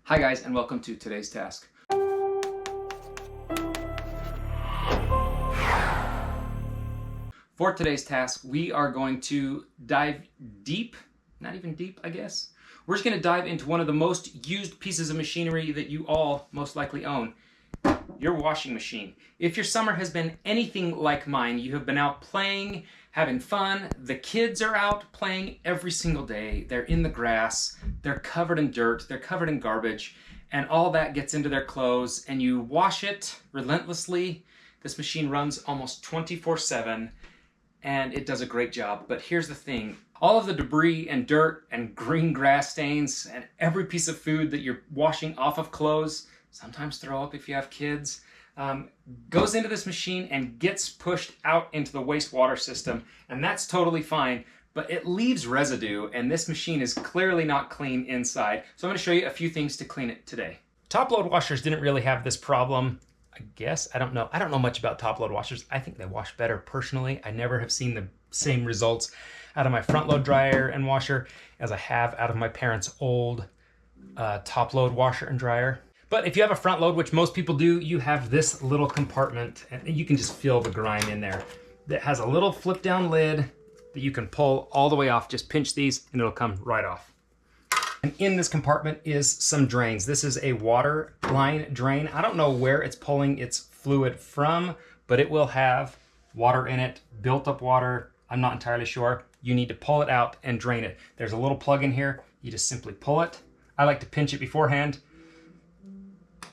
Hi guys, and welcome to today's task. For today's task, we are going to dive deep, not even deep, I guess. We're just gonna dive into one of the most used pieces of machinery that you all most likely own, your washing machine. If your summer has been anything like mine, you have been out playing, having fun. The kids are out playing every single day. They're in the grass, they're covered in dirt, they're covered in garbage, and all that gets into their clothes, and you wash it relentlessly. This machine runs almost 24/7, and it does a great job. But here's the thing. All of the debris and dirt and green grass stains and every piece of food that you're washing off of clothes, sometimes throw up if you have kids, goes into this machine and gets pushed out into the wastewater system. And that's totally fine, but it leaves residue, and this machine is clearly not clean inside. So I'm gonna show you a few things to clean it today. Top load washers didn't really have this problem. I guess, I don't know much about top load washers. I think they wash better personally. I never have seen the same results out of my front load dryer and washer as I have out of my parents' old top load washer and dryer. But if you have a front load, which most people do, you have this little compartment, and you can just feel the grime in there. That has a little flip down lid that you can pull all the way off. Just pinch these and it'll come right off. And in this compartment is some drains. This is a water line drain. I don't know where it's pulling its fluid from, but it will have water in it, built up water. I'm not entirely sure. You need to pull it out and drain it. There's a little plug in here. You just simply pull it. I like to pinch it beforehand.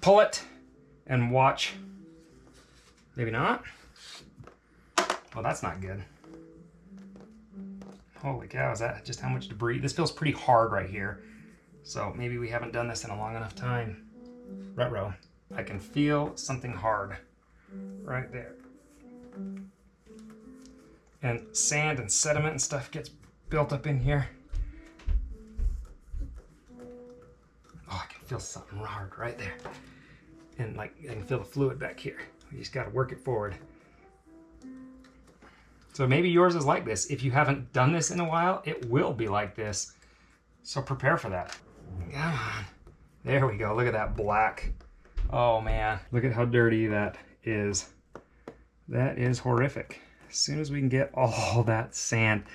Pull it and watch. Maybe not. Well, that's not good. Holy cow, is that just how much debris? This feels pretty hard right here. So maybe we haven't done this in a long enough time. Ruh-roh. I can feel something hard right there. And sand and sediment and stuff gets built up in here. Oh, I can feel something hard right there. And like, I can feel the fluid back here. We just gotta work it forward. So maybe yours is like this. If you haven't done this in a while, it will be like this. So prepare for that. Come on. There we go. Look at that black. Oh man, look at how dirty that is. That is horrific. As soon as we can get all that sand.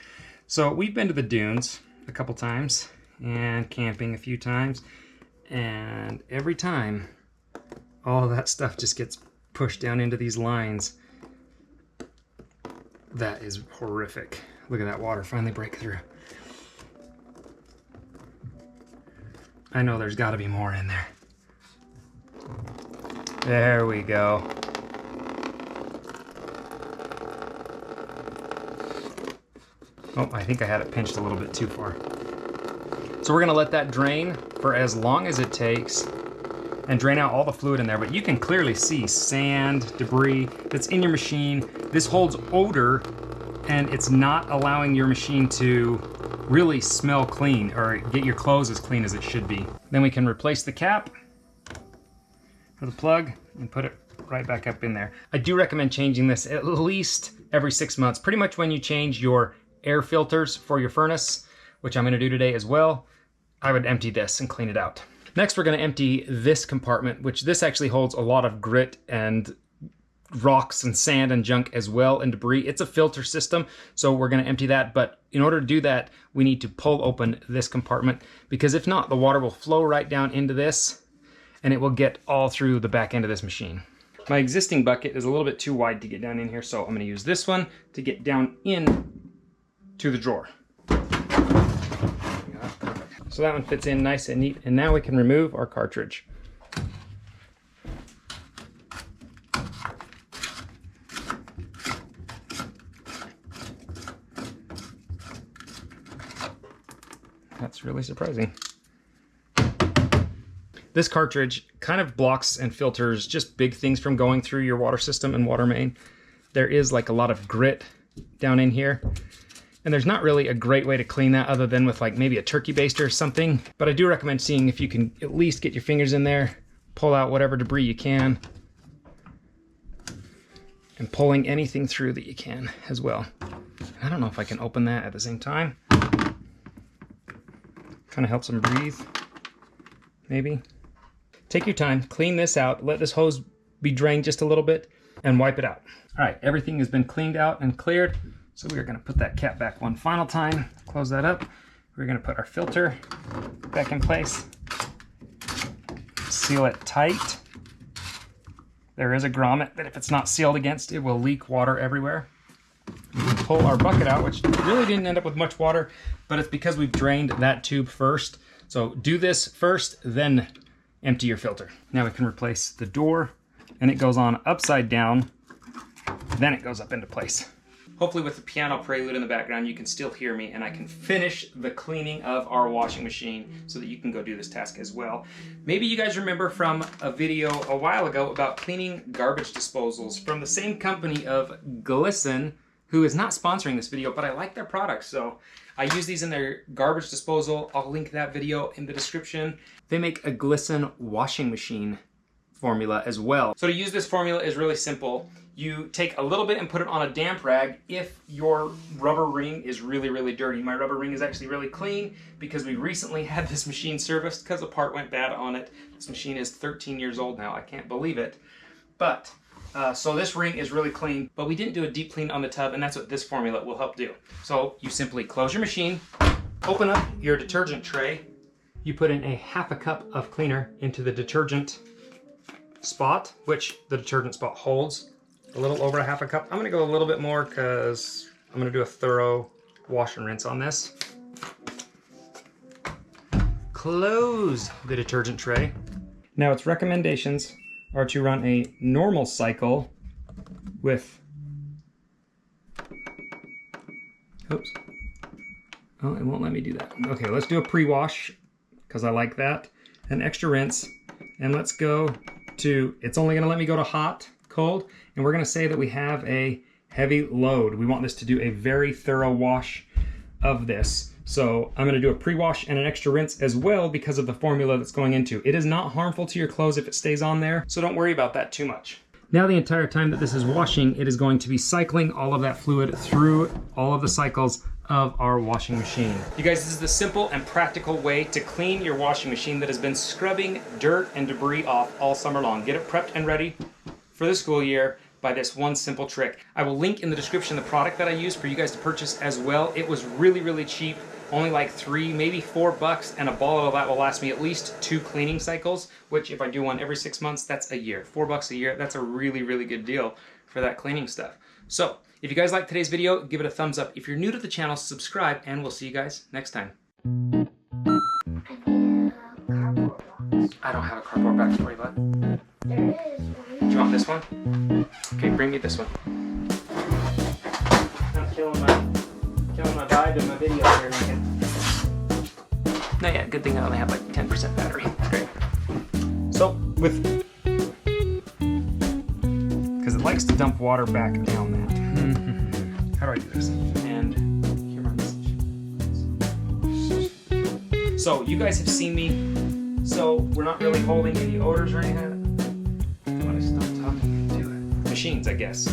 So we've been to the dunes a couple times and camping a few times. And every time, all of that stuff just gets pushed down into these lines. That is horrific. Look at that water finally break through. I know there's got to be more in there. There we go. Oh, I think I had it pinched a little bit too far. So we're gonna let that drain for as long as it takes and drain out all the fluid in there, but you can clearly see sand, debris that's in your machine. This holds odor, and it's not allowing your machine to really smell clean or get your clothes as clean as it should be. Then we can replace the cap for the plug and put it right back up in there. I do recommend changing this at least every 6 months, pretty much when you change your air filters for your furnace, which I'm gonna do today as well. I would empty this and clean it out. Next, we're gonna empty this compartment, which this actually holds a lot of grit and rocks and sand and junk as well, and debris. It's a filter system, so we're gonna empty that, but in order to do that, we need to pull open this compartment, because if not, the water will flow right down into this, and it will get all through the back end of this machine. My existing bucket is a little bit too wide to get down in here, so I'm gonna use this one to get down in to the drawer. So that one fits in nice and neat, and now we can remove our cartridge. That's really surprising. This cartridge kind of blocks and filters just big things from going through your water system and water main. There is like a lot of grit down in here, and there's not really a great way to clean that other than with like maybe a turkey baster or something. But I do recommend seeing if you can at least get your fingers in there, pull out whatever debris you can, and pulling anything through that you can as well. I don't know if I can open that at the same time. Kind of helps them breathe, maybe. take your time, clean this out, let this hose be drained just a little bit, and wipe it out. All right, everything has been cleaned out and cleared. So we're gonna put that cap back one final time, close that up. We're gonna put our filter back in place, seal it tight. There is a grommet that if it's not sealed against, it will leak water everywhere. We can pull our bucket out, which really didn't end up with much water, but it's because we've drained that tube first. So do this first, then empty your filter. Now we can replace the door, and it goes on upside down, then it goes up into place. Hopefully with the piano prelude in the background, you can still hear me and I can finish the cleaning of our washing machine so that you can go do this task as well. Maybe you guys remember from a video a while ago about cleaning garbage disposals from the same company of Glisten, who is not sponsoring this video, but I like their products. So I use these in their garbage disposal. I'll link that video in the description. They make a Glisten washing machine formula as well. So to use this formula is really simple. You take a little bit and put it on a damp rag if your rubber ring is really, really dirty. My rubber ring is actually really clean because we recently had this machine serviced because a part went bad on it. This machine is 13 years old now. I can't believe it. But, so this ring is really clean, but we didn't do a deep clean on the tub, and that's what this formula will help do. So you simply close your machine, open up your detergent tray. You put in a half a cup of cleaner into the detergent spot, which the detergent spot holds a little over a half a cup. I'm gonna go a little bit more because I'm gonna do a thorough wash and rinse on this. Close the detergent tray. Now its recommendations are to run a normal cycle with, oops, oh, it won't let me do that. Okay, let's do a pre-wash because I like that. An extra rinse, and let's go to, it's only gonna let me go to hot, cold, and we're gonna say that we have a heavy load. We want this to do a very thorough wash of this. So I'm gonna do a pre-wash and an extra rinse as well because of the formula that's going into. It is not harmful to your clothes if it stays on there, so don't worry about that too much. Now the entire time that this is washing, it is going to be cycling all of that fluid through all of the cycles of our washing machine. You guys, this is the simple and practical way to clean your washing machine that has been scrubbing dirt and debris off all summer long. Get it prepped and ready for the school year by this one simple trick. I will link in the description the product that I use for you guys to purchase as well. It was really, really cheap, only like $3, maybe $4, and a bottle of that will last me at least 2 cleaning cycles, which if I do one every 6 months, that's a year. $4 a year, that's a really, really good deal for that cleaning stuff. So, if you guys liked today's video, give it a thumbs up. If you're new to the channel, subscribe, and we'll see you guys next time. I don't have a cardboard box for you, bud. There is one. Do you want this one? Okay, bring me this one. I'm killing my vibe in my video here, Lincoln. No, yeah, good thing I only have like 10% battery. Great. So, because it likes to dump water back down that. How do I do this? And here my message. So, you guys have seen me. So, we're not really holding any odors or anything. I want to stop talking to it. Machines, I guess.